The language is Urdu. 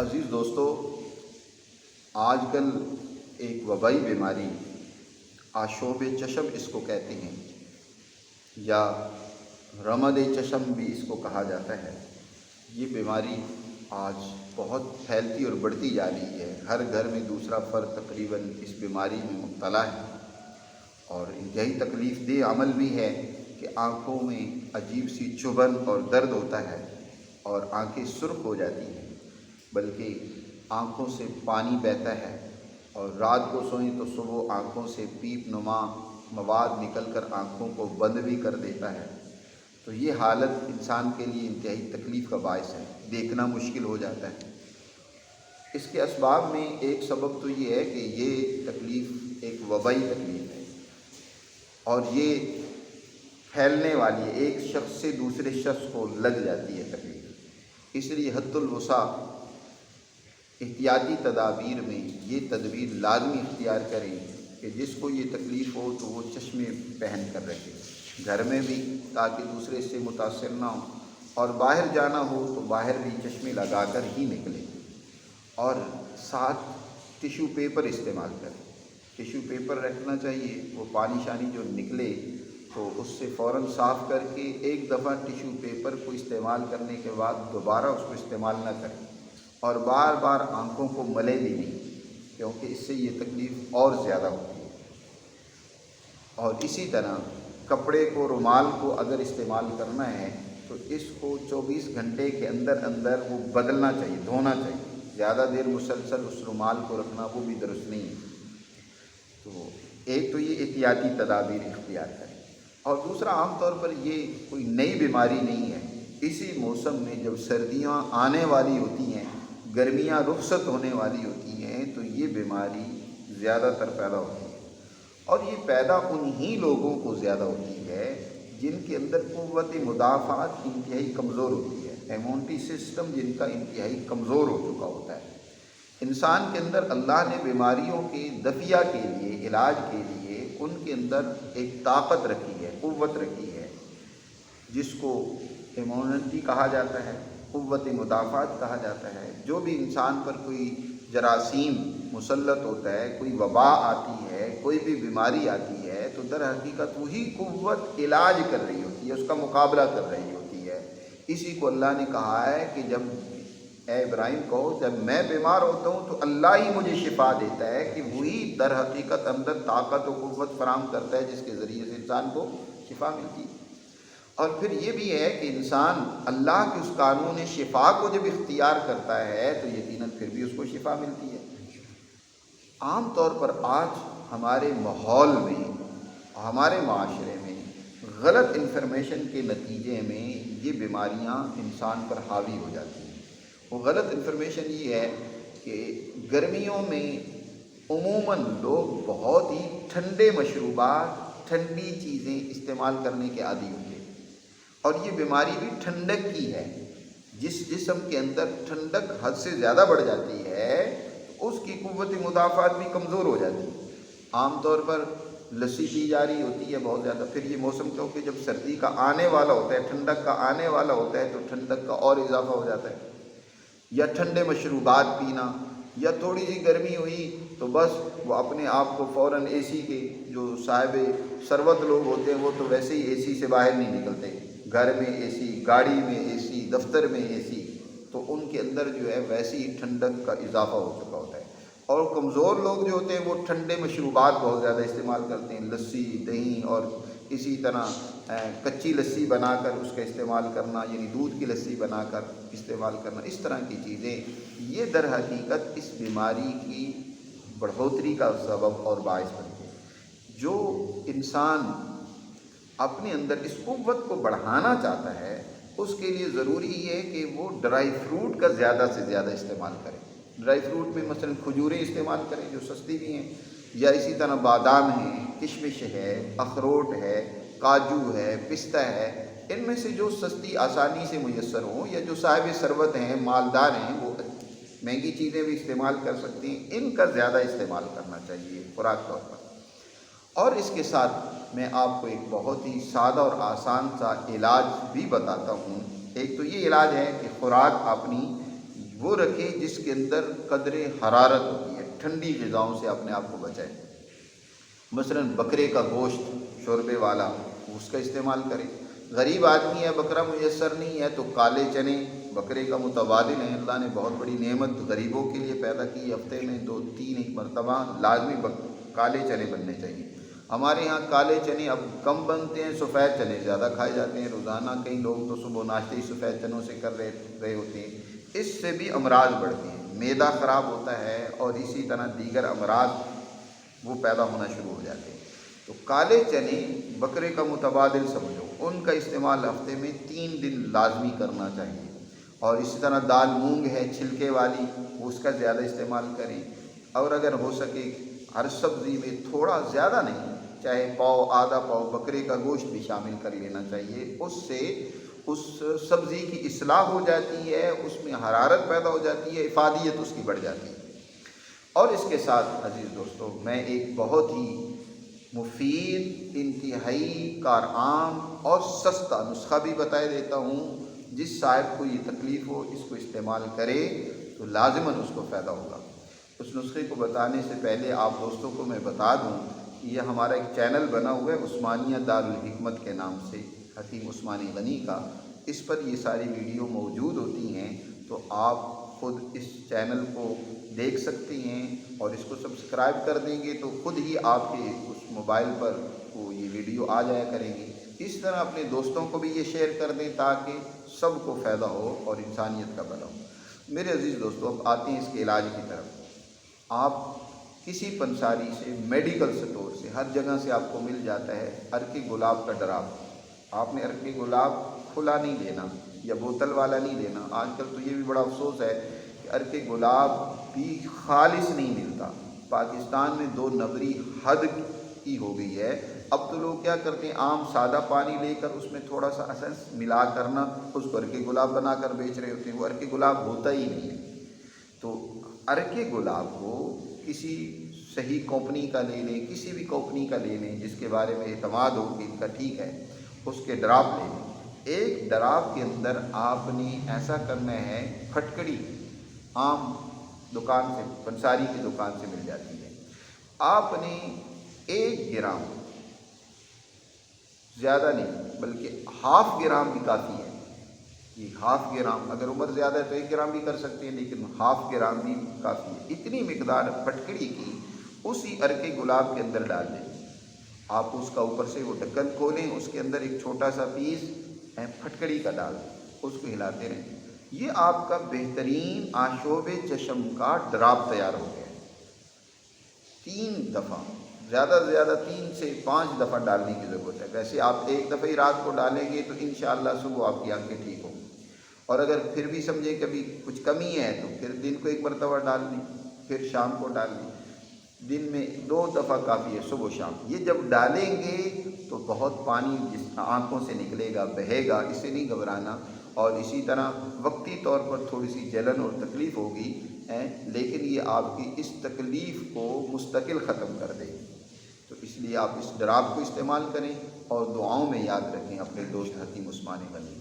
عزیز دوستو، آج کل ایک وبائی بیماری آشوب چشم اس کو کہتے ہیں، یا رمد چشم بھی اس کو کہا جاتا ہے۔ یہ بیماری آج بہت پھیلتی اور بڑھتی جا رہی ہے۔ ہر گھر میں دوسرا فرد تقریباً اس بیماری میں مبتلا ہے، اور انتہائی تکلیف دہ عمل بھی ہے کہ آنکھوں میں عجیب سی چبھن اور درد ہوتا ہے اور آنکھیں سرخ ہو جاتی ہیں، بلکہ آنکھوں سے پانی بہتا ہے، اور رات کو سوئیں تو صبح آنکھوں سے پیپ نما مواد نکل کر آنکھوں کو بند بھی کر دیتا ہے۔ تو یہ حالت انسان کے لیے انتہائی تکلیف کا باعث ہے، دیکھنا مشکل ہو جاتا ہے۔ اس کے اسباب میں ایک سبب تو یہ ہے کہ یہ تکلیف ایک وبائی تکلیف ہے، اور یہ پھیلنے والی ہے، ایک شخص سے دوسرے شخص کو لگ جاتی ہے تکلیف۔ اس لیے حد الوسع احتیاطی تدابیر میں یہ تدبیر لازمی اختیار کریں کہ جس کو یہ تکلیف ہو تو وہ چشمے پہن کر رکھے گھر میں بھی، تاکہ دوسرے سے متاثر نہ ہو، اور باہر جانا ہو تو باہر بھی چشمے لگا کر ہی نکلے، اور ساتھ ٹیشو پیپر استعمال کریں۔ ٹیشو پیپر رکھنا چاہیے، وہ پانی شانی جو نکلے تو اس سے فوراً صاف کر کے ایک دفعہ ٹیشو پیپر کو استعمال کرنے کے بعد دوبارہ اس کو استعمال نہ کریں، اور بار بار آنکھوں کو ملے بھی نہیں، کیونکہ اس سے یہ تکلیف اور زیادہ ہوتی ہے۔ اور اسی طرح کپڑے کو، رومال کو اگر استعمال کرنا ہے تو اس کو 24 گھنٹے کے اندر اندر وہ بدلنا چاہیے، دھونا چاہیے۔ زیادہ دیر مسلسل اس رومال کو رکھنا وہ بھی درست نہیں ہے۔ تو ایک تو یہ احتیاطی تدابیر اختیار کریں، اور دوسرا عام طور پر یہ کوئی نئی بیماری نہیں ہے۔ اسی موسم میں جب سردیاں آنے والی ہوتی ہیں، گرمیاں رخصت ہونے والی ہوتی ہیں، تو یہ بیماری زیادہ تر پیدا ہوتی ہے، اور یہ پیدا انہی لوگوں کو زیادہ ہوتی ہے جن کے اندر قوت مدافعت انتہائی کمزور ہوتی ہے، ایمونٹی سسٹم جن کا انتہائی کمزور ہو چکا ہوتا ہے۔ انسان کے اندر اللہ نے بیماریوں کے دفیہ کے لیے، علاج کے لیے ان کے اندر ایک طاقت رکھی ہے، قوت رکھی ہے، جس کو ایمونٹی کہا جاتا ہے، قوت مدافعت کہا جاتا ہے۔ جو بھی انسان پر کوئی جراثیم مسلط ہوتا ہے، کوئی وبا آتی ہے، کوئی بھی بیماری آتی ہے، تو در حقیقت وہی قوت علاج کر رہی ہوتی ہے، اس کا مقابلہ کر رہی ہوتی ہے۔ اسی کو اللہ نے کہا ہے کہ جب اے ابراہیم کہو، جب میں بیمار ہوتا ہوں تو اللہ ہی مجھے شفا دیتا ہے، کہ وہی در حقیقت اندر طاقت و قوت فراہم کرتا ہے جس کے ذریعے سے انسان کو شفا ملتی ہے۔ اور پھر یہ بھی ہے کہ انسان اللہ کے اس قانون شفا کو جب اختیار کرتا ہے تو یقیناً پھر بھی اس کو شفا ملتی ہے۔ عام طور پر آج ہمارے ماحول میں، ہمارے معاشرے میں غلط انفارمیشن کے نتیجے میں یہ بیماریاں انسان پر حاوی ہو جاتی ہیں۔ وہ غلط انفارمیشن یہ ہے کہ گرمیوں میں عموماً لوگ بہت ہی ٹھنڈے مشروبات، ٹھنڈی چیزیں استعمال کرنے کے عادی ہوتے ہیں، اور یہ بیماری بھی ٹھنڈک کی ہے۔ جس جسم کے اندر ٹھنڈک حد سے زیادہ بڑھ جاتی ہے تو اس کی قوت مدافعت بھی کمزور ہو جاتی ہے۔ عام طور پر لسی پی جا رہی ہوتی ہے بہت زیادہ، پھر یہ موسم کیونکہ جب سردی کا آنے والا ہوتا ہے، ٹھنڈک کا آنے والا ہوتا ہے، تو ٹھنڈک کا اور اضافہ ہو جاتا ہے، یا ٹھنڈے مشروبات پینا، یا تھوڑی سی گرمی ہوئی تو بس وہ اپنے آپ کو فوراً اے سی کے، جو صاحب ثروت لوگ ہوتے ہیں وہ تو ویسے ہی اے سی سے باہر نہیں نکلتے، گھر میں اے سی، گاڑی میں اے سی، دفتر میں اے سی، تو ان کے اندر جو ہے ویسے ہی ٹھنڈک کا اضافہ ہو چکا ہوتا ہے۔ اور کمزور لوگ جو ہوتے ہیں وہ ٹھنڈے مشروبات بہت زیادہ استعمال کرتے ہیں، لسی، دہی، اور اسی طرح کچی لسی بنا کر اس کا استعمال کرنا، یعنی دودھ کی لسی بنا کر استعمال کرنا، اس طرح کی چیزیں یہ در حقیقت اس بیماری کی بڑھوتری کا سبب اور باعث بنتے ہیں۔ جو انسان اپنے اندر اس قوت کو بڑھانا چاہتا ہے اس کے لیے ضروری ہے کہ وہ ڈرائی فروٹ کا زیادہ سے زیادہ استعمال کرے۔ ڈرائی فروٹ میں مثلا کھجوریں استعمال کریں جو سستی بھی ہیں، یا اسی طرح بادام ہیں، کشمش ہے، اخروٹ ہے، کاجو ہے، پستہ ہے، ان میں سے جو سستی آسانی سے میسر ہوں، یا جو صاحب ثروت ہیں، مالدار ہیں، وہ مہنگی چیزیں بھی استعمال کر سکتے ہیں، ان کا زیادہ استعمال کرنا چاہیے خوراک طور پر۔ اور اس کے ساتھ میں آپ کو ایک بہت ہی سادہ اور آسان سا علاج بھی بتاتا ہوں۔ ایک تو یہ علاج ہے کہ خوراک اپنی وہ رکھیں جس کے اندر قدر حرارت ہوتی ہے، ٹھنڈی غذاؤں سے اپنے آپ کو بچائیں۔ مثلاً بکرے کا گوشت شوربے والا اس کا استعمال کریں۔ غریب آدمی ہے، بکرا میسر نہیں ہے، تو کالے چنے بکرے کا متبادل ہیں۔ اللہ نے بہت بڑی نعمت غریبوں کے لیے پیدا کی، ہفتے میں 2-3 مرتبہ لازمی کالے چنے بننے چاہیے۔ ہمارے ہاں کالے چنے اب کم بنتے ہیں، سفید چنے زیادہ کھائے جاتے ہیں۔ روزانہ کئی لوگ تو صبح ناشتے ہی سفید چنوں سے کر رہے ہوتے ہیں، اس سے بھی امراض بڑھتے ہیں، معدہ خراب ہوتا ہے اور اسی طرح دیگر امراض وہ پیدا ہونا شروع ہو جاتے ہیں۔ تو کالے چنے بکرے کا متبادل سمجھو، ان کا استعمال ہفتے میں 3 دن لازمی کرنا چاہیے۔ اور اسی طرح دال مونگ ہے چھلکے والی، اس کا زیادہ استعمال کریں۔ اور اگر ہو سکے ہر سبزی میں تھوڑا زیادہ نہیں، چاہے پاؤ آدھا پاؤ بکرے کا گوشت بھی شامل کر لینا چاہیے۔ اس سے اس سبزی کی اصلاح ہو جاتی ہے، اس میں حرارت پیدا ہو جاتی ہے، افادیت اس کی بڑھ جاتی ہے۔ اور اس کے ساتھ عزیز دوستو، میں ایک بہت ہی مفید، انتہائی کارآمد اور سستا نسخہ بھی بتا دیتا ہوں۔ جس صاحب کو یہ تکلیف ہو اس کو استعمال کرے تو لازماً اس کو فائدہ ہوگا۔ اس نسخے کو بتانے سے پہلے آپ دوستوں کو میں بتا دوں کہ یہ ہمارا ایک چینل بنا ہوا ہے عثمانیہ دارالحکمت کے نام سے، حکیم عثمانی غنی کا۔ اس پر یہ ساری ویڈیو موجود ہوتی ہیں، تو آپ خود اس چینل کو دیکھ سکتے ہیں اور اس کو سبسکرائب کر دیں گے تو خود ہی آپ کے اس موبائل پر وہ یہ ویڈیو آ جایا کریں گے۔ اس طرح اپنے دوستوں کو بھی یہ شیئر کر دیں تاکہ سب کو فائدہ ہو اور انسانیت کا بھلا ہو۔ میرے عزیز دوستو، اب آتے ہیں اس کے علاج کی طرف۔ آپ کسی پنساری سے، میڈیکل سٹور سے، ہر جگہ سے آپ کو مل جاتا ہے عرق گلاب کا ڈراپ۔ آپ نے عرق گلاب کھلا نہیں لینا یا بوتل والا نہیں لینا۔ آج کل تو یہ بھی بڑا افسوس ہے کہ عرق گلاب بھی خالص نہیں ملتا۔ پاکستان میں 2 نمبری حد کی ہو گئی ہے۔ اب تو لوگ کیا کرتے ہیں، عام سادہ پانی لے کر اس میں تھوڑا سا اسنس ملا کرنا اس کو عرق گلاب بنا کر بیچ رہے ہوتے ہیں۔ وہ عرق گلاب ہوتا ہی نہیں ہے۔ تو عرق گلاب کو کسی صحیح کمپنی کا لے لیں، کسی بھی کمپنی کا لے لیں جس کے بارے میں اعتماد ہو کہ ان کا ٹھیک ہے، اس کے ڈراپ لے لیں۔ ایک ڈراپ کے اندر آپ نے ایسا کرنا ہے، پھٹکڑی عام دکان سے، پنساری کی دکان سے مل جاتی ہے، آپ نے 1 گرام، زیادہ نہیں بلکہ ½ گرام بھی کافی ہے۔ یہ ½ گرام، اگر عمر زیادہ ہے تو 1 گرام بھی کر سکتے ہیں، لیکن ½ گرام بھی کافی ہے۔ اتنی مقدار پھٹکڑی کی اسی عرق گلاب کے اندر ڈال دیں۔ آپ اس کا اوپر سے وہ ڈھکن کھولیں، اس کے اندر ایک چھوٹا سا پیس پھٹکڑی کا ڈال دیں، اس کو ہلاتے رہیں۔ یہ آپ کا بہترین آشوب چشم کا ڈراپ تیار ہو گیا ہے۔ 3 دفعہ، زیادہ سے زیادہ 3 سے 5 دفعہ ڈالنے کی ضرورت ہے۔ ویسے آپ 1 دفعہ ہی رات کو ڈالیں گے تو انشاءاللہ صبح آپ کی آنکھیں ٹھیک ہوں گی۔ اور اگر پھر بھی سمجھیں کبھی کچھ کمی ہے تو پھر دن کو 1 مرتبہ ڈال لیں، پھر شام کو ڈال لیں۔ دن میں 2 دفعہ کافی ہے، صبح و شام۔ یہ جب ڈالیں گے تو بہت پانی جس آنکھوں سے نکلے گا، بہے گا، اسے نہیں گھبرانا۔ اور اسی طرح وقتی طور پر تھوڑی سی جلن اور تکلیف ہوگی، لیکن یہ آپ کی اس تکلیف کو مستقل ختم کر دے گی۔ تو اس لیے آپ اس ڈراپ کو استعمال کریں اور دعاؤں میں یاد رکھیں اپنے دوست حکیم عثمانی غنی۔